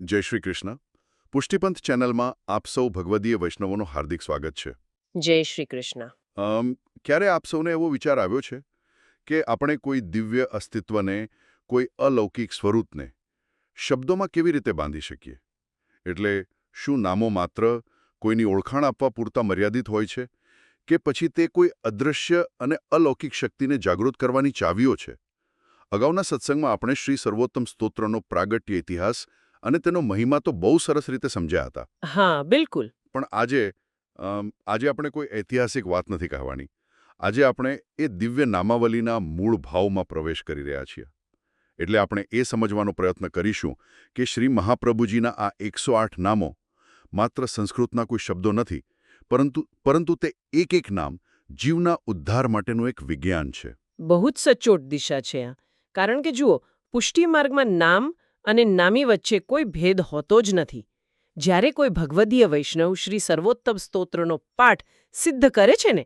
જય શ્રી કૃષ્ણ. પુષ્ટિપંથ ચેનલમાં આપ સૌ ભગવદીય વૈષ્ણવોનું હાર્દિક સ્વાગત છે. જય શ્રી કૃષ્ણ. ક્યારે આપ સૌને એવો વિચાર આવ્યો છે કે આપણે કોઈ દિવ્ય અસ્તિત્વને, કોઈ અલૌકિક સ્વરૂપને શબ્દોમાં કેવી રીતે બાંધી શકીએ? એટલે શું નામો માત્ર કોઈની ઓળખાણ આપવા પૂરતા મર્યાદિત હોય છે કે પછી તે કોઈ અદૃશ્ય અને અલૌકિક શક્તિને જાગૃત કરવાની ચાવીઓ છે? અગાઉના સત્સંગમાં આપણે શ્રી સર્વોત્તમ સ્તોત્રનો પ્રાગટ્ય ઇતિહાસ અને તેનો મહિમા તો બહુ સરસ રીતે સમજ્યા હતા. હા, બિલકુલ. પણ આજે આપણે કોઈ ઐતિહાસિક વાત નથી કહેવાની. આજે આપણે એ દિવ્ય નામાવલીના મૂળ ભાવમાં પ્રવેશ કરી રહ્યા છીએ. એટલે આપણે એ સમજવાનો પ્રયત્ન કરીશું કે શ્રી મહાપ્રભુજીના આ 108 નામો માત્ર સંસ્કૃતના કોઈ શબ્દો નથી, પરંતુ તે એક નામ જીવના ઉદ્ધાર માટેનું એક વિજ્ઞાન છે. બહુ જ સચોટ દિશા છે આ. કારણ કે જુઓ, પુષ્ટિ માર્ગમાં નામ અને નામી વચ્ચે કોઈ ભેદ હોતો જ નથી. જ્યારે કોઈ ભગવદીય વૈષ્ણવ શ્રી સર્વોત્તમ સ્તોત્રનો પાઠ સિદ્ધ કરે છે ને,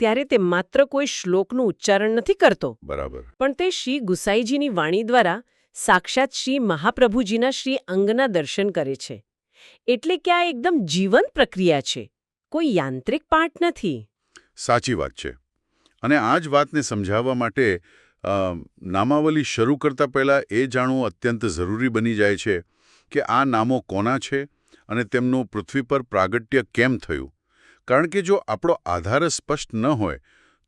ત્યારે તે માત્ર કોઈ શ્લોકનું ઉચ્ચારણ નથી કરતો. બરાબર. પણ તે શ્રી ગુસાઈજીની વાણી દ્વારા સાક્ષાત શ્રી મહાપ્રભુજીના શ્રી અંગના દર્શન કરે છે. એટલે કે આ એકદમ જીવંત પ્રક્રિયા છે, કોઈ યાંત્રિક પાઠ નથી. સાચી વાત છે. અને આ જ વાતને સમજાવવા માટે નામાવલી શરૂ કરતા પહેલાં એ જાણવું અત્યંત જરૂરી બની જાય છે કે આ નામો કોના છે અને તેમનું પૃથ્વી પર પ્રાગટ્ય કેમ થયું. કારણ કે જો આપણો આધાર સ્પષ્ટ ન હોય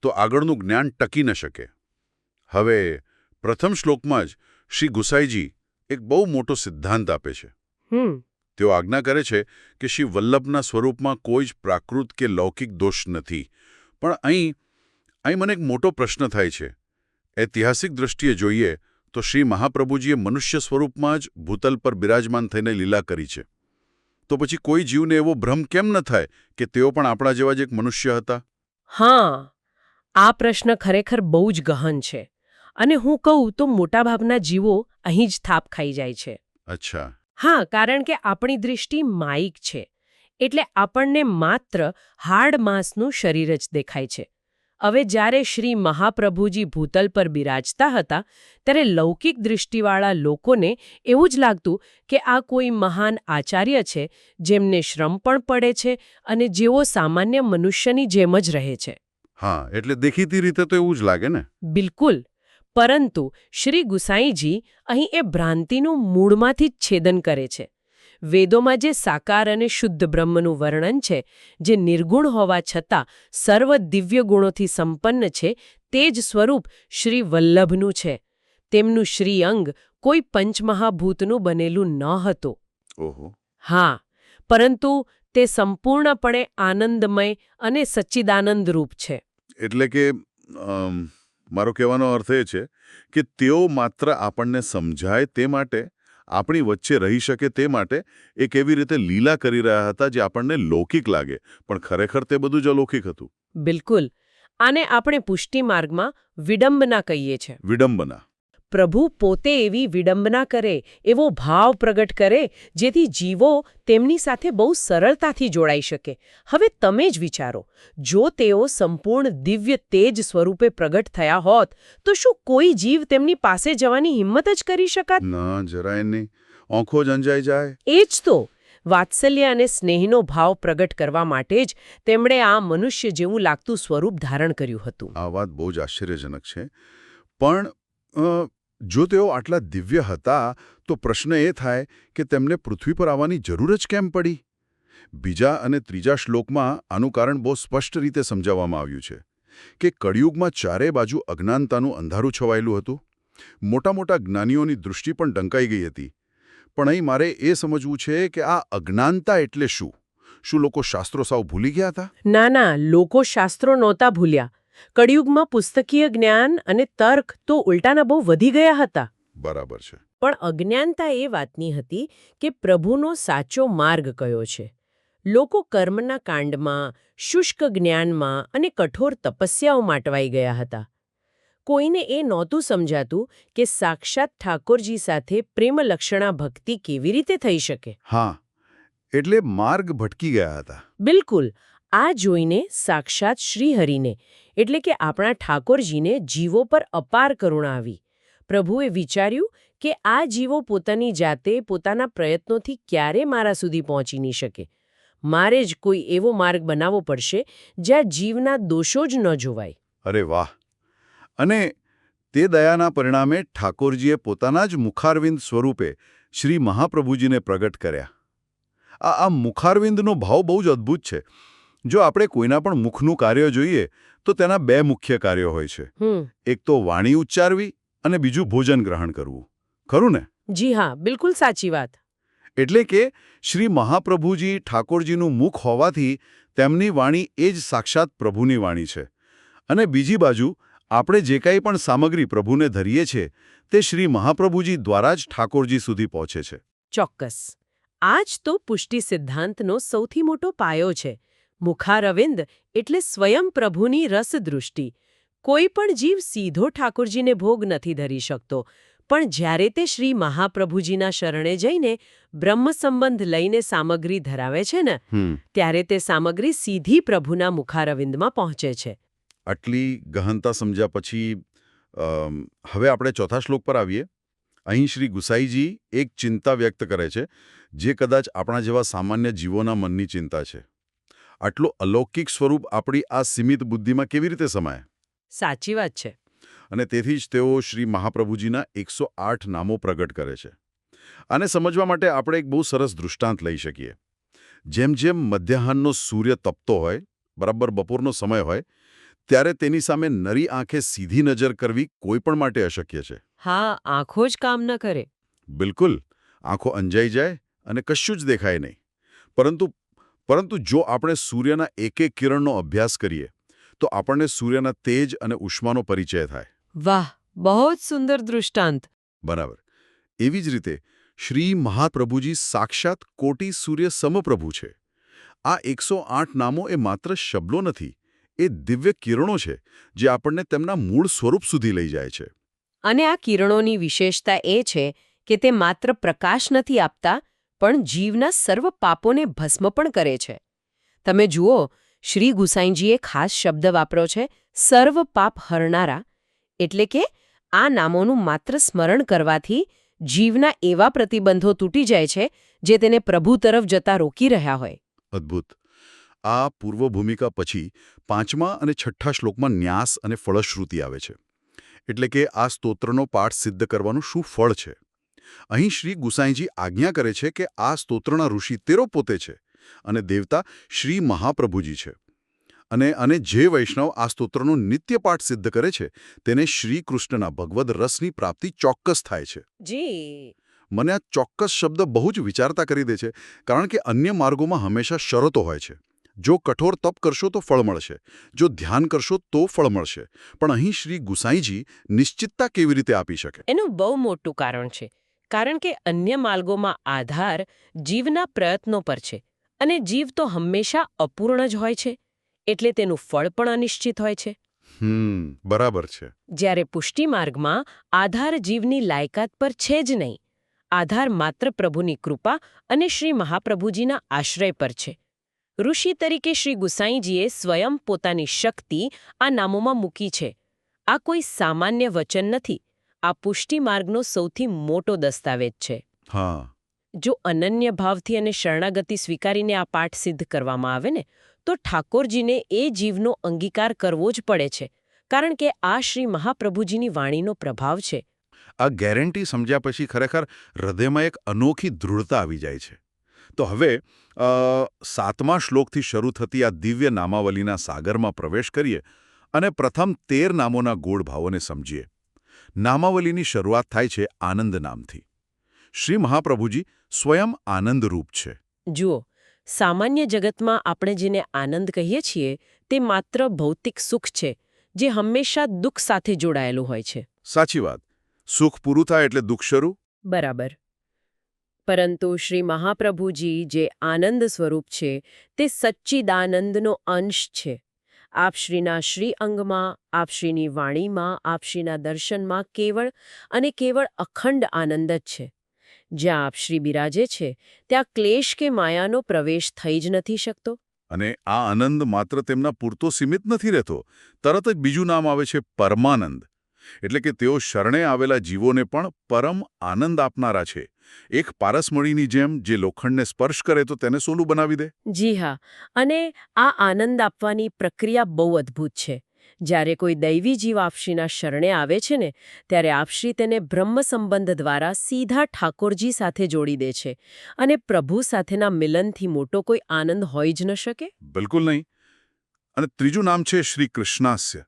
તો આગળનું જ્ઞાન ટકી ન શકે. હવે પ્રથમ શ્લોકમાં જ શ્રી ગુસાઈજી એક બહુ મોટો સિદ્ધાંત આપે છે. તેઓ આજ્ઞા કરે છે કે શ્રી વલ્લભના સ્વરૂપમાં કોઈ જ પ્રાકૃત કે લૌકિક દોષ નથી. પણ અહીં મને એક મોટો પ્રશ્ન થાય છે. ઐતિહાસિક દૃષ્ટિએ જોઈએ તો શ્રી મહાપ્રભુજીએ મનુષ્ય સ્વરૂપમાં જ ભૂતલ પર બિરાજમાન થઈને લીલા કરી છે. તો પછી કોઈ જીવને એવો ભ્રમ કેમ ન થાય કે તેઓ પણ આપણા જેવા જ એક મનુષ્ય હતા? હા, આ પ્રશ્ન ખરેખર બહુ જ ગહન છે. અને હું કહું તો મોટાભાગના જીવો અહીં જ થાપ ખાઈ જાય છે. અચ્છા. હા, કારણ કે આપણી દૃષ્ટિ માયિક છે. એટલે આપણને માત્ર હાડ માંસનું શરીર જ દેખાય છે. હવે જ્યારે શ્રી મહાપ્રભુજી ભૂતલ પર બિરાજતા હતા, ત્યારે લૌકિક દૃષ્ટિવાળા લોકોને એવું જ લાગતું કે આ કોઈ મહાન આચાર્ય છે, જેમને શ્રમ પણ પડે છે અને જેઓ સામાન્ય મનુષ્યની જેમ જ રહે છે. હા, એટલે દેખીતી રીતે તો એવું જ લાગે ને. બિલકુલ. પરંતુ શ્રી ગુસાઈજી અહીં એ ભ્રાંતિનું મૂળમાંથી જ છેદન કરે છે. વેદોમાં જે સાકાર અને શુદ્ધ બ્રહ્મનું વર્ણન છે, જે નિર્ગુણ હોવા છતાં સર્વ દિવ્ય ગુણોથી સંપન્ન છે, તે જ સ્વરૂપ શ્રી વલ્લભનું છે. તેમનું શ્રી અંગ કોઈ પંચમહાભૂતનું બનેલું ન હતું. ઓહો. હા, પરંતુ તે સંપૂર્ણપણે આનંદમય અને સચ્ચિદાનંદ રૂપ છે. એટલે કે મારો કહેવાનો અર્થ એ છે કે તેઓ માત્ર આપણને સમજાય તે માટે, આપણી વચ્ચે રહી શકે તે માટે એક એવી રીતે લીલા કરી રહ્યા હતા જે આપણને લૌકિક લાગે, પણ ખરેખર તે બધું જ અલૌકિક હતું. બિલકુલ. આને આપણે પુષ્ટિ માર્ગમાં વિડંબના કહીએ છીએ. વિડંબના. પ્રભુ પોતે એવી વિડંબના કરે, એવો ભાવ પ્રગટ કરે, જેથી જીવો તેમની સાથે બહુ સરળતાથી જોડાઈ શકે. હવે તમે જ વિચારો, જો તેઓ સંપૂર્ણ દિવ્ય તેજ સ્વરૂપે પ્રગટ થયા હોત, તો શું કોઈ જીવ તેમની પાસે જવાની હિંમત જ કરી શકાત? ના, જરાય નહીં. આંખો જ અંજાઈ જાય. એ જ તો. વાત્સલ્ય અને સ્નેહનો ભાવ પ્રગટ કરવા માટે જ તેમણે આ મનુષ્ય જેવું લાગતું સ્વરૂપ ધારણ કર્યું હતું. આ વાત બહુ જ આશ્ચર્યજનક છે. પણ જો તેઓ આટલા દિવ્ય હતા, તો પ્રશ્ન એ થાય કે તેમને પૃથ્વી પર આવવાની જરૂર જ કેમ પડી? બીજા અને ત્રીજા શ્લોકમાં આનું કારણ બહુ સ્પષ્ટ રીતે સમજાવવામાં આવ્યું છે કે કળિયુગમાં ચારે બાજુ અજ્ઞાનતાનું અંધારું છવાયેલું હતું. મોટા મોટા જ્ઞાનીઓની દૃષ્ટિ પણ ડંકાઈ ગઈ હતી. પણ અહીં મારે એ સમજવું છે કે આ અજ્ઞાનતા એટલે શું? શું લોકો શાસ્ત્રો સાવ ભૂલી ગયા હતા? ના, લોકો શાસ્ત્રો નહોતા ભૂલ્યા. કળિયુગમાં પુસ્તકીય જ્ઞાન અને તર્ક તો ઉલટાના બહુ વધી ગયા હતા. બરાબર છે. પણ અજ્ઞાનતા એ વાતની હતી કે પ્રભુનો સાચો માર્ગ કયો છે. લોકો કર્મના કાંડમાં, શુષ્ક જ્ઞાનમાં અને કઠોર તપસ્યાઓમાં અટવાઈ ગયા હતા. કોઈને એ નહોતું સમજાતું કે સાક્ષાત ઠાકોરજી સાથે પ્રેમલક્ષણા ભક્તિ કેવી રીતે થઈ શકે. હા, એટલે માર્ગ ભટકી ગયા હતા. બિલકુલ. આ જોઈને સાક્ષાત શ્રીહરિને, એટલે કે આપણા ઠાકોરજીને જીવો પર અપાર કરુણા આવી. પ્રભુએ વિચાર્યું કે આ જીવો પોતાની જાતે પોતાના પ્રયત્નોથી ક્યારે મારા સુધી પહોંચી નહીં શકે. મારે જ કોઈ એવો માર્ગ બનાવવો પડશે જ્યાં જીવના દોષો જ ન જોવાય. અરે વાહ! અને તે દયાના પરિણામે ઠાકોરજીએ પોતાના જ મુખારવિંદ સ્વરૂપે શ્રી મહાપ્રભુજીને પ્રગટ કર્યા. આ મુખારવિંદનો ભાવ બહુ જ અદ્ભુત છે. જો આપણે કોઈના પણ મુખનું કાર્ય જોઈએ તો તેના બે મુખ્ય કાર્યો હોય છે. એક તો વાણી ઉચ્ચારવી અને બીજું ભોજન ગ્રહણ કરવું. ખરું ને? જી હા, બિલકુલ સાચી વાત. એટલે કે શ્રી મહાપ્રભુજી ઠાકોરજીનું મુખ હોવાથી તેમની વાણી એ જ સાક્ષાત પ્રભુની વાણી છે. અને બીજી બાજુ આપણે જે કંઈ પણ સામગ્રી પ્રભુને ધરીએ છીએ તે શ્રી મહાપ્રભુજી દ્વારા જ ઠાકોરજી સુધી પહોંચે છે. ચોક્કસ. આ જ તો પુષ્ટિ સિદ્ધાંતનો સૌથી મોટો પાયો છે. મુખારવિંદ એટલે સ્વયં પ્રભુની રસદૃષ્ટિ. કોઈ પણ જીવ સીધો ઠાકોરજીને ભોગ નથી ધરી શકતો, પણ જ્યારે તે શ્રી મહાપ્રભુજીના શરણે જઈને બ્રહ્મ સંબંધ લઈને સામગ્રી ધરાવે છે ને, ત્યારે તે સામગ્રી સીધી પ્રભુના મુખારવિંદમાં પહોંચે છે. આટલી ગહનતા સમજ્યા પછી હવે આપણે ચોથા શ્લોક પર આવીએ. અહીં શ્રી ગુસાઈજી એક ચિંતા વ્યક્ત કરે છે જે કદાચ આપણા જેવા સામાન્ય જીવોના મનની ચિંતા છે. આટલું અલૌકિક સ્વરૂપ આપણી આ સીમિત બુદ્ધિમાં કેવી રીતે સમાય? સાચી વાત છે. અને તેથી જ તેઓ શ્રી મહાપ્રભુજીના 108 નામો પ્રગટ કરે છે. આને સમજવા માટે આપણે એક બહુ સરસ દૃષ્ટાંત લઈ શકીએ. જેમ જેમ મધ્યાહનનો સૂર્ય તપતો હોય, બરાબર બપોરનો સમય હોય, ત્યારે તેની સામે નરી આંખે સીધી નજર કરવી કોઈ પણ માટે અશક્ય છે. હા, આંખો જ કામ ન કરે. બિલકુલ. આંખો અંજાઈ જાય અને કશું જ દેખાય નહીં. પરંતુ જો આપણે સૂર્યના એક એક કિરણનો અભ્યાસ કરીએ તો આપણને સૂર્યના તેજ અને ઉષ્માનો પરિચય થાય. વાહ, બહુ જ સુંદર દૃષ્ટાંત. બરાબર. એવી જ રીતે શ્રી મહાપ્રભુજી સાક્ષાત કોટી સૂર્ય સમપ્રભુ છે. આ 108 નામો એ માત્ર શબ્દો નથી, એ દિવ્ય કિરણો છે જે આપણને તેમના મૂળ સ્વરૂપ સુધી લઈ જાય છે. અને આ કિરણોની વિશેષતા એ છે કે તે માત્ર પ્રકાશ નથી આપતા, પણ જીવના સર્વ પાપોને ભસ્મ પણ કરે છે. તમે જુઓ, શ્રી ગુસાઈજીએ ખાસ શબ્દ વાપર્યો છે, સર્વ પાપ હરનારા. એટલે કે આ નામોનું માત્ર સ્મરણ કરવાથી જીવના એવા પ્રતિબંધો તૂટી જાય છે જે તેને પ્રભુ તરફ જતા રોકી રહ્યા હોય. અદ્ભુત. આ પૂર્વ ભૂમિકા પછી 5મા અને 6ઠ્ઠા શ્લોકમાં ન્યાસ અને ફળશ્રુતિ આવે છે. એટલે કે આ સ્તોત્રનો પાઠ સિદ્ધ કરવાનું શું ફળ છે? અહીં શ્રી ગુસાઈજી આજ્ઞા કરે છે કે આ સ્તોત્રના ઋષિ તેરો પોતે છે અને દેવતા શ્રી મહાપ્રભુજી છે. અને જે વૈષ્ણવ આ સ્તોત્રનો નિત્ય પાઠ સિદ્ધ કરે છે તેને શ્રી કૃષ્ણના ભગવદ રસની પ્રાપ્તિ ચોક્કસ થાય છે. જી. મને આ ચોક્કસ શબ્દ બહુ જ વિચારતા કરી દે છે, કારણ કે અન્ય માર્ગોમાં હંમેશા શરતો હોય છે. જો કઠોર તપ કરશો તો ફળ મળશે, જો ધ્યાન કરશો તો ફળ મળશે. પણ અહીં શ્રી ગુસાઈજી નિશ્ચિતતા કેવી રીતે આપી શકે? એનું બહુ મોટું કારણ છે. કારણ કે અન્ય માર્ગોમાં આધાર જીવના પ્રયત્નો પર છે, અને જીવ તો હંમેશા અપૂર્ણ જ હોય છે, એટલે તેનું ફળ પણ અનિશ્ચિત હોય છે. બરાબર છે. જ્યારે પુષ્ટિ માર્ગમાં આધાર જીવની લાયકાત પર છે જ નહીં. આધાર માત્ર પ્રભુની કૃપા અને શ્રી મહાપ્રભુજીના આશ્રય પર છે. ઋષિ તરીકે શ્રી ગુસાઈજીએ સ્વયં પોતાની શક્તિ આ નામોમાં મૂકી છે. આ કોઈ સામાન્ય વચન નથી. આ પુષ્ટિ માર્ગનો સૌથી મોટો દસ્તાવેજ છે. હા. જો અનન્ય ભાવથી અને શરણાગતિ સ્વીકારીને આ પાઠ સિદ્ધ કરવામાં આવે ને, તો ઠાકોરજીને એ જીવનો અંગીકાર કરવો જ પડે છે, કારણ કે આ શ્રી મહાપ્રભુજીની વાણીનો પ્રભાવ છે. આ ગેરંટી સમજ્યા પછી ખરેખર હૃદયમાં એક અનોખી દૃઢતા આવી જાય છે. તો હવે 7મા શ્લોકથી શરૂ થતી આ દિવ્ય નામાવલીના સાગરમાં પ્રવેશ કરીએ અને પ્રથમ 13 નામોના ગૂઢ ભાવોને સમજીએ. નામાવલીની શરૂઆત થાય છે આનંદ નામથી. શ્રી મહાપ્રભુજી સ્વયં આનંદરૂપ છે. જુઓ, સામાન્ય જગતમાં આપણે જેને આનંદ કહીએ છીએ તે માત્ર ભૌતિક સુખ છે જે હંમેશા દુઃખ સાથે જોડાયેલું હોય છે. સાચી વાત. સુખ પૂરું થાય એટલે દુઃખ શરૂ. બરાબર. પરંતુ શ્રી મહાપ્રભુજી જે આનંદ સ્વરૂપ છે તે સચ્ચિદાનંદનો અંશ છે. આપશ્રીના શ્રી અંગમાં, આપશ્રીની વાણીમાં, આપશ્રીના દર્શનમાં કેવળ અને કેવળ અખંડ આનંદ જ છે. જ્યાં આપશ્રી બિરાજે છે ત્યાં ક્લેશ કે માયાનો પ્રવેશ થઈ જ નથી શકતો. અને આ આનંદ માત્ર તેમના પૂરતો સીમિત નથી રહેતો. તરત જ બીજું નામ આવે છે પરમાનંદ. એટલે કે તેઓ શરણે આવેલા જીવોને પણ પરમ આનંદ આપનારા છે. એક પારસમણીની જેમ જે લોખંડને સ્પર્શ કરે તો તેને સોનું બનાવી દે. જી હા, અને આ આનંદ આપવાની પ્રક્રિયા બહુ અદ્ભુત છે. જ્યારે કોઈ દૈવી જીવ આપશ્રીના શરણે આવે છે ને, ત્યારે આપશ્રી તેને બ્રહ્મ સંબંધ દ્વારા સીધા ઠાકોરજી સાથે જોડી દે છે. અને પ્રભુ સાથેના મિલનથી મોટો કોઈ આનંદ હોઈ જ ન શકે. બિલકુલ નહીં. અને ત્રીજું નામ છે શ્રી કૃષ્ણાસ્ય,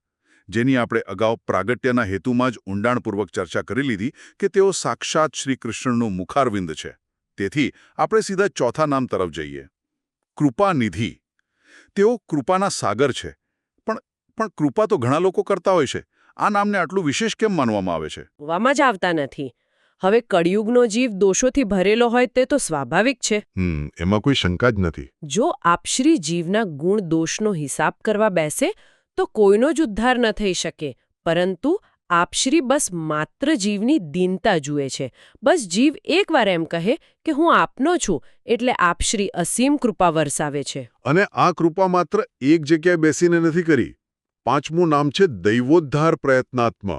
જેની આપણે અગાઉ પ્રાગટ્યના હેતુમાં જ ઊંડાણપૂર્વક ચર્ચા કરી લીધી કે તેઓ સાક્ષાત શ્રી કૃષ્ણનું મુખારવિંદ છે. તેથી આપણે સીધા ચોથા નામ તરફ જઈએ. કૃપાનિધિ. તેઓ કૃપાના સાગર છે. પણ કૃપા તો ઘણા લોકો કરતા હોય છે. આ નામને આટલું વિશેષ કેમ માનવામાં આવે છે? વામાં જ આવતા નથી. હવે કળિયુગનો જીવ દોષોથી ભરેલો હોય તે તો સ્વાભાવિક છે. એમાં કોઈ શંકા જ નથી. જો આપશ્રી જીવના ગુણ દોષનો હિસાબ કરવા બેસે તો કોઈનો જ ઉદ્ધાર ન થઈ શકે. પરંતુ આપશ્રી બસ માત્ર જીવની દીનતા જુએ છે. બસ જીવ એકવાર એમ કહે કે હું આપનો છું, એટલે આપશ્રી અસીમ કૃપા વરસાવે છે. અને આ કૃપા માત્ર એક જગ્યાએ બેસીને નથી કરી. પાંચમું નામ છે દૈવોદ્ધાર પ્રયત્નાત્મ,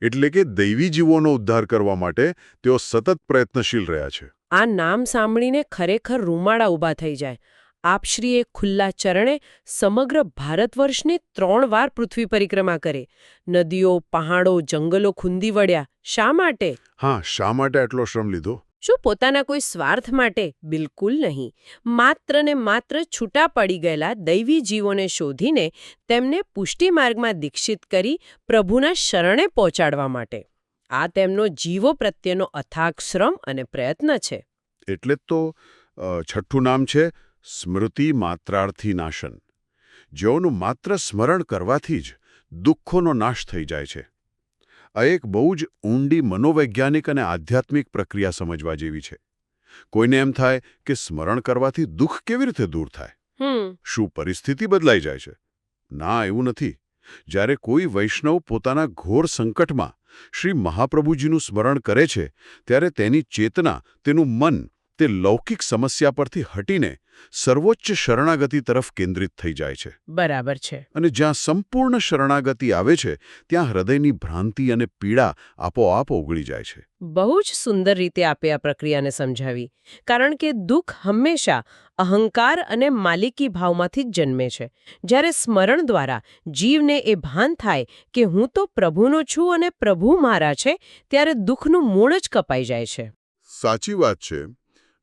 એટલે કે દૈવી જીવોનો ઉદ્ધાર કરવા માટે તેઓ સતત પ્રયત્નશીલ રહ્યા છે. આ નામ સાંભળીને ખરેખર રૂમાડા ઊભા થઈ જાય. આપશ્રીએ ખુલ્લા ચરણે સમગ્ર ભારતવર્ષની 3 વાર પૃથ્વી પરિક્રમા કરે. નદીઓ, પહાડો, જંગલો ખૂંદી વળ્યા. શા માટે? હા, શા માટે આટલો શ્રમ લીધો? શું પોતાના કોઈ સ્વાર્થ માટે? બિલકુલ નહીં. માત્ર ને માત્ર છૂટા પડી ગયેલા દૈવી જીવોને શોધીને તેમને પુષ્ટિ માર્ગમાં દીક્ષિત કરી પ્રભુના શરણે પહોંચાડવા માટે. આ તેમનો જીવો પ્રત્યેનો અથાગ શ્રમ અને પ્રયત્ન છે. એટલે જ તો છઠ્ઠું નામ છે સ્મૃતિ માત્રાર્થી નાશન. જેઓનું માત્ર સ્મરણ કરવાથી જ દુઃખોનો નાશ થઈ જાય છે. આ એક બહુ જ ઊંડી મનોવૈજ્ઞાનિક અને આધ્યાત્મિક પ્રક્રિયા સમજવા જેવી છે. કોઈને એમ થાય કે સ્મરણ કરવાથી દુઃખ કેવી રીતે દૂર થાય? શું પરિસ્થિતિ બદલાઈ જાય છે? ના, એવું નથી. જ્યારે કોઈ વૈષ્ણવ પોતાના ઘોર સંકટમાં શ્રી મહાપ્રભુજીનું સ્મરણ કરે છે, ત્યારે તેની ચેતના, તેનું મન તે લૌકિક સમસ્યા પરથી હટીને સર્વોચ્ચ શરણાગતિ તરફ કેન્દ્રિત થઈ જાય છે. બરાબર છે. અને જ્યાં સંપૂર્ણ શરણાગતિ આવે છે, ત્યાં હૃદયની ભ્રાંતિ અને પીડા આપોઆપ ઓગળી જાય છે. બહુ જ સુંદર રીતે આપે આ પ્રક્રિયાને સમજાવી. કારણ કે દુઃખ હંમેશા અહંકાર અને માલિકી ભાવમાંથી જ જન્મે છે. જ્યારે સ્મરણ દ્વારા જીવને એ ભાન થાય કે હું તો પ્રભુનો છું અને પ્રભુ મારા છે, ત્યારે દુઃખનું મૂળ જ કપાઈ જાય છે. સાચી વાત છે.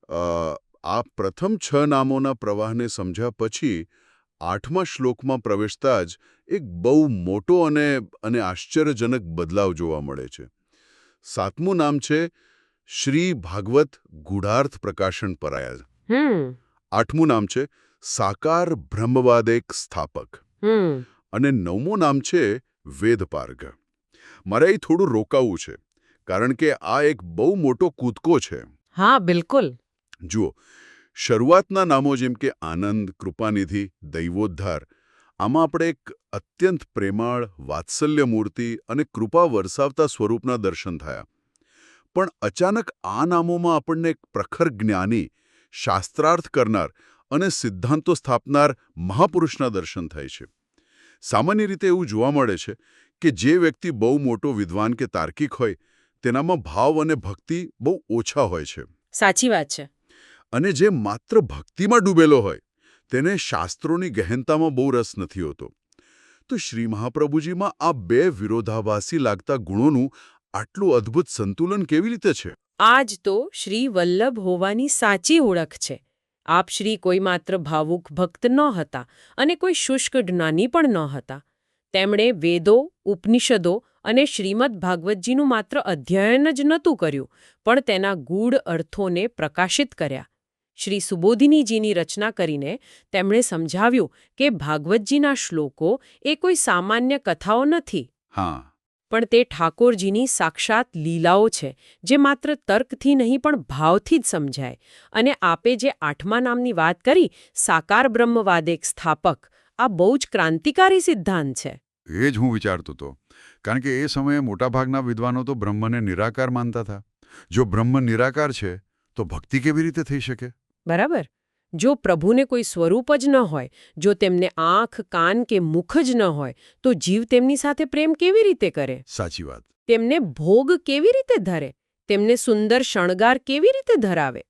આ પ્રથમ 6 નામોના પ્રવાહને સમજ્યા પછી 8મા શ્લોકમાં પ્રવેશતા જ એક બહુ મોટો અને આશ્ચર્યજનક બદલાવ જોવા મળે છે. 7મું નામ છે શ્રી ભાગવત ગૂઢાર્થ પ્રકાશન પરાયલ. 8મું નામ છે સાકાર બ્રહ્મવાદેક સ્થાપક. અને 9મું નામ છે વેદપાર્ગ. મારે અહીં થોડું રોકાવું છે, કારણ કે આ એક બહુ મોટો કૂદકો છે. હા, બિલકુલ. જુઓ, શરૂઆતના નામો જેમ કે આનંદ, કૃપાનિધિ, દૈવોદ્ધાર, આમાં આપણે એક અત્યંત પ્રેમાળ, વાત્સલ્યમૂર્તિ અને કૃપા વરસાવતા સ્વરૂપના દર્શન થયા. પણ અચાનક આ નામોમાં આપણને એક પ્રખર જ્ઞાની, શાસ્ત્રાર્થ કરનાર અને સિદ્ધાંતો સ્થાપનાર મહાપુરુષના દર્શન થાય છે. સામાન્ય રીતે એવું જોવા મળે છે કે જે વ્યક્તિ બહુ મોટો વિદ્વાન કે તાર્કિક હોય, તેનામાં ભાવ અને ભક્તિ બહુ ઓછા હોય છે. સાચી વાત છે. અને જે માત્ર ભક્તિમાં ડૂબેલો હોય, તેને શાસ્ત્રોની ગહેનતામાં બહુ રસ નથી હોતો. તો શ્રી મહાપ્રભુજીમાં આ 2 વિરોધાભાસી લાગતા ગુણોનું આટલું અદ્ભુત સંતુલન કેવી રીતે છે? આ જ તો શ્રી વલ્લભ હોવાની સાચી ઓળખ છે. આપ શ્રી કોઈ માત્ર ભાવુક ભક્ત ન હતા અને કોઈ શુષ્ક જ્ઞાની પણ ન હતા. તેમણે વેદો, ઉપનિષદો અને શ્રીમદ ભાગવતજીનું માત્ર અધ્યયન જ નહોતું કર્યું, પણ તેના ગૂઢ અર્થોને પ્રકાશિત કર્યા. શ્રી સુબોધિનીજીની રચના કરીને તેમણે સમજાવ્યું કે ભાગવતજીના શ્લોકો એ કોઈ સામાન્ય કથાઓ નથી. હા, પણ તે ઠાકોરજીની સાક્ષાત લીલાઓ છે, જે માત્ર તર્કથી નહીં પણ ભાવથી જ સમજાય. અને આપે જે 8મા નામની વાત કરી, સાકાર બ્રહ્મવાદેક સ્થાપક, આ બહુ જ ક્રાંતિકારી સિદ્ધાંત છે. એ જ હું વિચારતો હતો. કારણ કે એ સમયે મોટાભાગના વિદ્વાનો તો બ્રહ્મને નિરાકાર માનતા હતા. જો બ્રહ્મ નિરાકાર છે, તો ભક્તિ કેવી રીતે થઈ શકે? બરાબર. જો પ્રભુને કોઈ સ્વરૂપ જ ન હોય, જો તેમને આંખ, કાન કે મુખ જ ન હોય, તો જીવ તેમની સાથે પ્રેમ કેવી રીતે કરે? સાચી વાત. તેમને ભોગ કેવી રીતે ધરે? તેમને સુંદર શણગાર કેવી રીતે ધરાવે?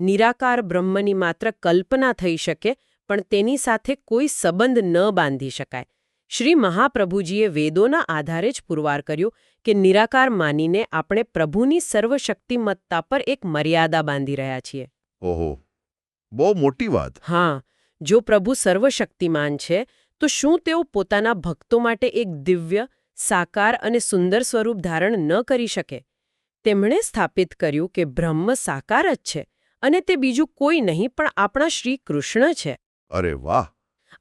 નિરાકાર બ્રહ્મની માત્ર કલ્પના થઈ શકે, પણ તેની સાથે કોઈ સંબંધ ન બાંધી શકાય. શ્રી મહાપ્રભુજીએ વેદોના આધારે જ પુરવાર કર્યું કે નિરાકાર માનીને આપણે પ્રભુની સર્વશક્તિમત્તા પર એક મર્યાદા બાંધી રહ્યા છીએ. ઓહો, બહુ મોટી વાત. હા, જો પ્રભુ સર્વશક્તિમાન છે, તો શું તેઓ પોતાના ભક્તો માટે એક દિવ્ય, સાકાર અને સુંદર સ્વરૂપ ધારણ ન કરી શકે? તેમણે સ્થાપિત કર્યું કે બ્રહ્મ સાકાર જ છે અને તે બીજું કોઈ નહીં પણ આપણા શ્રી કૃષ્ણ છે. અરે વાહ!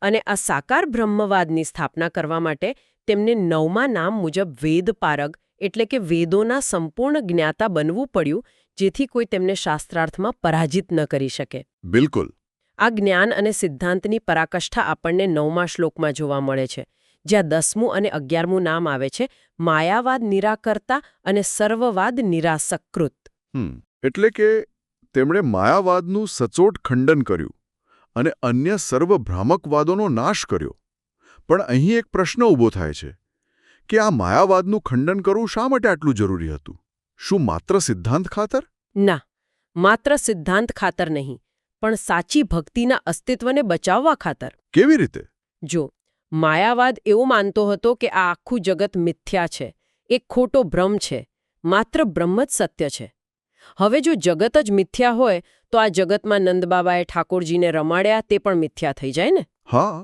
અને આ સાકાર બ્રહ્મવાદની સ્થાપના કરવા માટે તેમને 9મા નામ મુજબ વેદપારગ એટલે કે વેદોના સંપૂર્ણ જ્ઞાતા બનવું પડ્યું, જેથી કોઈ તેમને શાસ્ત્રાર્થમાં પરાજિત ન કરી શકે. બિલકુલ. આ જ્ઞાન અને સિદ્ધાંતની પરાકાષ્ઠા આપણને 9મા શ્લોકમાં જોવા મળે છે, જ્યાં 10મું અને 11મું નામ આવે છે માયાવાદ નિરાકર્તા અને સર્વવાદ નિરાસકૃત. એટલે કે તેમણે માયાવાદનું સચોટ ખંડન કર્યું અને અન્ય સર્વ ભ્રામકવાદોનો નાશ કર્યો. પણ અહીં એક પ્રશ્ન ઊભો થાય છે કે આ માયાવાદનું ખંડન કરવું શા માટે આટલું જરૂરી હતું? શું માત્ર સિદ્ધાંત ખાતર? ના, માત્ર સિદ્ધાંત ખાતર નહીં, પણ સાચી ભક્તિના અસ્તિત્વને બચાવવા ખાતર. કેવી રીતે? જો માયાવાદ એવો માનતો હતો કે આ આખું જગત મિથ્યા છે, એક ખોટો ભ્રમ છે, માત્ર બ્રહ્મ જ સત્ય છે. હવે જો જગત જ મિથ્યા હોય તો આ જગતમાં નંદબાબાએ ઠાકોરજીને રમાડ્યા તે પણ મિથ્યા થઈ જાય ને? હા,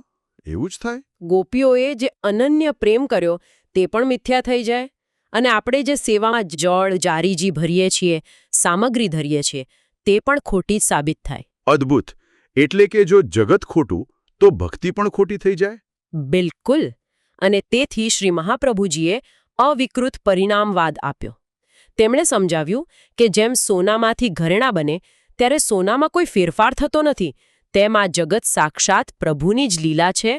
એવું જ થાય. ગોપીઓએ જે અનન્ય પ્રેમ કર્યો તે પણ મિથ્યા થઈ જાય. અને આપણે જે સેવામાં જળ જારીજી ભરીએ છીએ, સામગ્રી ધરીએ છીએ, તે પણ ખોટી જ સાબિત થાય. અદ્ભુત. એટલે કે જો જગત ખોટું તો ભક્તિ પણ ખોટી થઈ જાય? બિલકુલ. અને તેથી શ્રી મહાપ્રભુજીએ અવિકૃત પરિણામવાદ આપ્યો. તેમણે સમજાવ્યું કે જેમ સોનામાંથી ઘરેણાં બને ત્યારે સોનામાં કોઈ ફેરફાર થતો નથી, તેમ આ જગત સાક્ષાત પ્રભુની જ લીલા છે,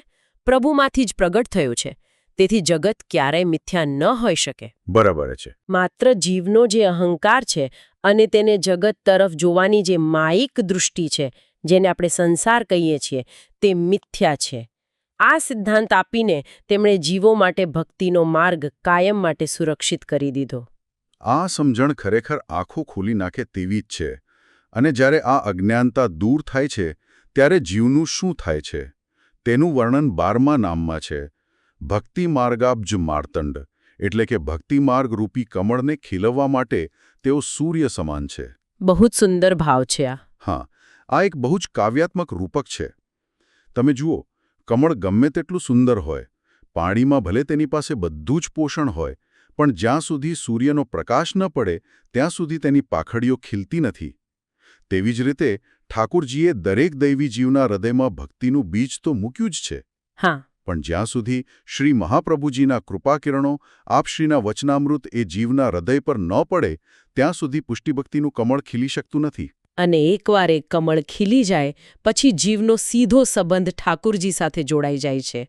પ્રભુમાંથી જ પ્રગટ થયું છે. તેથી જગત ક્યારેય મિથ્યા ન હોઈ શકે. બરાબર છે. માત્ર જીવનો જે અહંકાર છે અને તેને જગત તરફ જોવાની જે માયિક દૃષ્ટિ છે, જેને આપણે સંસાર કહીએ છીએ, તે મિથ્યા છે. આ સિદ્ધાંત આપીને તેમણે જીવો માટે ભક્તિનો માર્ગ કાયમ માટે સુરક્ષિત કરી દીધો. આ સમજણ ખરેખર આંખો ખોલી નાખે તેવી જ છે. અને જ્યારે આ અજ્ઞાનતા દૂર થાય છે ત્યારે જીવનું શું થાય છે તેનું વર્ણન 12મા નામમાં છે. ભક્તિ માર્ગાબ્જ માર્તંડ એટલે કે ભક્તિ માર્ગ રૂપી કમળને ખીલવવા માટે તેઓ સૂર્ય સમાન છે. બહુ જ સુંદર ભાવ છે આ. હા, આ એક બહુ જ કાવ્યાત્મક રૂપક છે. તમે જુઓ, કમળ ગમે તેટલું સુંદર હોય, પાણીમાં ભલે તેની પાસે બધું જ પોષણ હોય, પણ જ્યાં સુધી સૂર્યનો પ્રકાશ ન પડે ત્યાં સુધી તેની પાંખડીઓ ખીલતી નથી. તેવી જ રીતે ઠાકુરજીએ દરેક દૈવી જીવના હૃદયમાં ભક્તિનું બીજ તો મૂક્યું જ છે. હા, પણ જ્યાં સુધી શ્રી મહાપ્રભુજીના કૃપાકિરણો આપશ્રીના વચનામૃત એ જીવના હૃદય પર ન પડે ત્યાં સુધી પુષ્ટિભક્તિનું કમળ ખીલી શકતું નથી. અને એકવાર એ કમળ ખીલી જાય પછી જીવનો સીધો સંબંધ ઠાકુરજી સાથે જોડાઈ જાય છે.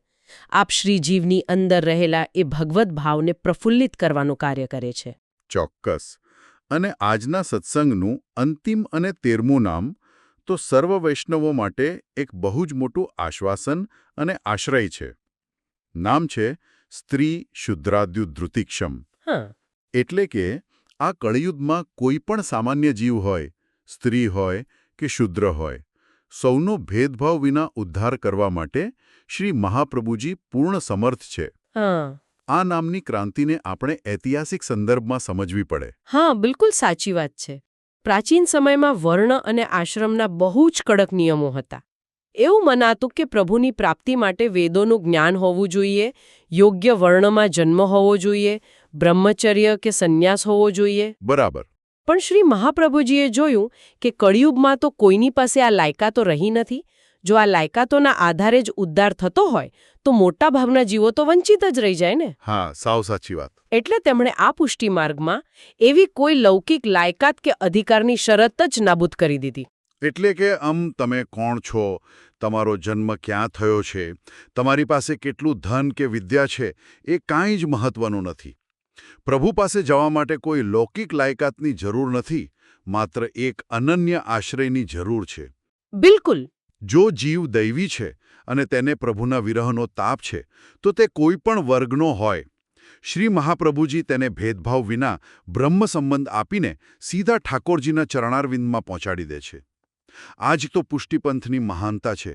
આપ શ્રી જીવની અંદર રહેલા એ ભગવત ભાવને પ્રફુલ્લિત કરવાનું કાર્ય કરે છે. ચોક્કસ. અને આજના સત્સંગનું અંતિમ અને 13મું નામ તો સર્વ વૈષ્ણવો માટે એક બહુ જ મોટું આશ્વાસન અને આશ્રય છે. નામ છે સ્ત્રી શુદ્રાદ્યુદ્રુતિક્ષમ. હા, એટલે કે આ કળિયુગમાં કોઈ પણ સામાન્ય જીવ હોય, સ્ત્રી હોય કે શુદ્ર હોય, સૌનો ભેદભાવ વિના ઉદ્ધાર કરવા માટે શ્રી મહાપ્રભુજી પૂર્ણ સમર્થ છે. હા, આ નામની ક્રાંતિને આપણે ઐતિહાસિક સંદર્ભમાં સમજવી પડે. હા, બિલકુલ સાચી વાત છે. પ્રાચીન સમયમાં વર્ણ અને આશ્રમના બહુ જ કડક નિયમો હતા. એવું મનાતું કે પ્રભુની પ્રાપ્તિ માટે વેદોનું જ્ઞાન હોવું જોઈએ, યોગ્ય વર્ણમાં જન્મ હોવો જોઈએ, બ્રહ્મચર્ય કે સંન્યાસ હોવો જોઈએ. બરાબર. પણ શ્રી મહાપ્રભુજીએ જોયું કે કળિયુગમાં તો કોઈની પાસે આ લાયકાતો રહી નથી. જો આ લાયકાતોના આધારે જ ઉદ્ધાર થતો હોય તો મોટા ભાગના જીવો તો વંચિત જ રહી જાય ને. હા, સાવ સાચી વાત. એટલે તેમણે આ પુષ્ટિ માર્ગમાં એવી કોઈ લૌકિક લાયકાત કે અધિકારની શરત જ નાબૂદ કરી દીધી. એટલે કે તમે કોણ છો, તમારો જન્મ ક્યાં થયો છે, તમારી પાસે કેટલું ધન કે વિદ્યા છે, એ કાંઈ જ મહત્વનું નથી. પ્રભુ પાસે જવા માટે કોઈ લૌકિક લાયકાતની જરૂર નથી, માત્ર એક અનન્ય આશ્રયની જરૂર છે. બિલકુલ. જો જીવ દૈવી છે અને તેને પ્રભુના વિરહનો તાપ છે તો તે કોઈ પણ વર્ગનો હોય. શ્રી મહાપ્રભુજી તેને ભેદભાવ વિના બ્રહ્મ સંબંધ આપીને સીધા ઠાકોરજીના ચરણારવિંદમાં પહોંચાડી દે છે. આ જ તો પુષ્ટિપંથની મહાનતા છે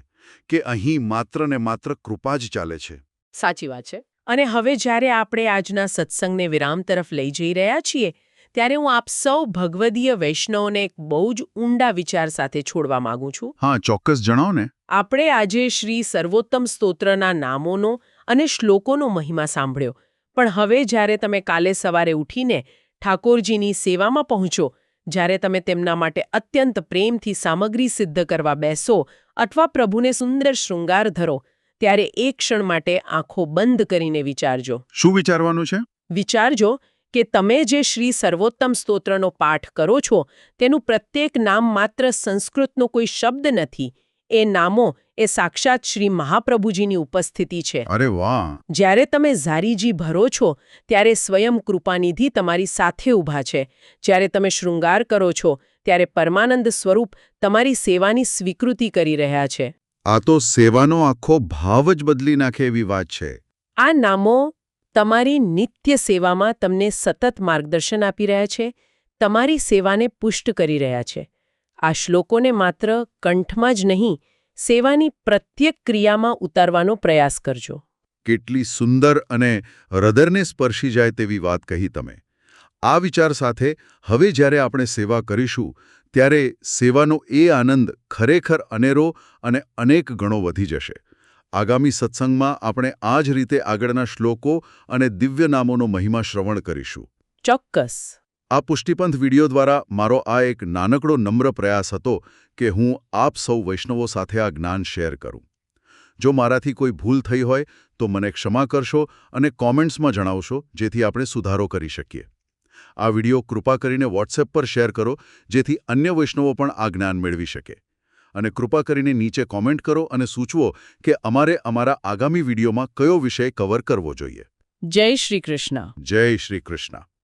કે અહીં માત્ર ને માત્ર કૃપા જ ચાલે છે. સાચી વાત છે. અને હવે જ્યારે આપણે આજના સત્સંગને વિરામ તરફ લઈ જઈ રહ્યા છીએ ત્યારે હું આપ સૌ ભગવદીય વૈષ્ણવને એક બહુ જ ઊંડા વિચાર સાથે છોડવા માંગુ છું. હા, ચોક્કસ જણાવો ને. આપણે આજે શ્રી સર્વોત્તમ સ્તોત્રના નામોનો અને શ્લોકોનો મહિમા સાંભળ્યો, પણ હવે જ્યારે તમે કાલે સવારે ઉઠીને ઠાકોરજીની સેવામાં પહોંચો, જ્યારે તમે તેમના માટે અત્યંત પ્રેમથી સામગ્રી સિદ્ધ કરવા બેસો અથવા પ્રભુને સુંદર શૃંગાર ધરો, ત્યારે એક ક્ષણ માટે આંખો બંધ કરીને વિચારજો. શું વિચારવાનું છે? વિચારજો કે તમે જે શ્રી સર્વોત્તમ સ્તોત્રનો પાઠ કરો છો તેનું પ્રત્યેક નામ માત્ર સંસ્કૃતનો કોઈ શબ્દ નથી. એ નામો એ સાક્ષાત શ્રી મહાપ્રભુજીની ઉપસ્થિતિ છે. અરે વાહ! જ્યારે તમે ઝારીજી ભરો છો ત્યારે સ્વયં કૃપાનિધિ તમારી સાથે ઊભા છે. જ્યારે તમે શૃંગાર કરો છો ત્યારે પરમાનંદ સ્વરૂપ તમારી સેવાની સ્વીકૃતિ કરી રહ્યા છે. આ તો સેવાનો આખો ભાવ જ બદલી નાખે એવી વાત છે. આ નામો તમારી નિત્ય સેવામાં તમને સતત માર્ગદર્શન આપી રહ્યા છે, તમારી સેવાને પુષ્ટ કરી રહ્યા છે. આ શ્લોકોને માત્ર કંઠમાં જ નહીં, સેવાની પ્રત્યેક ક્રિયામાં ઉતારવાનો પ્રયાસ કરજો. કેટલી સુંદર અને હૃદયને સ્પર્શી જાય તેવી વાત કહી તમે. આ વિચાર સાથે હવે જ્યારે આપણે સેવા કરીશું ત્યારે સેવાનો એ આનંદ ખરેખર અનેરો અને અનેક ગણો વધી જશે. આગામી સત્સંગમાં આપણે આ જ રીતે આગળના શ્લોકો અને દિવ્ય નામોનો મહિમા શ્રવણ કરીશું. ચોક્કસ. આ પુષ્ટિપંથ વિડિયો દ્વારા મારો આ એક નાનકડો નમ્ર પ્રયાસ હતો કે હું આપ સૌ વૈષ્ણવો સાથે આ જ્ઞાન શેર કરું. જો મારાથી કોઈ ભૂલ થઈ હોય તો મને ક્ષમા કરશો અને કોમેન્ટ્સમાં જણાવશો, જેથી આપણે સુધારો કરી શકીએ. આ વિડિયો કૃપા કરીને વોટ્સએપ પર શેર કરો, જેથી અન્ય વૈષ્ણવો પણ આ જ્ઞાન મેળવી શકે. અને કૃપા કરીને નીચે કોમેન્ટ કરો અને સૂચવો કે અમારે અમારા આગામી વિડિયોમાં કયો વિષય કવર કરવો જોઈએ. જય શ્રી કૃષ્ણ. જય શ્રી કૃષ્ણ.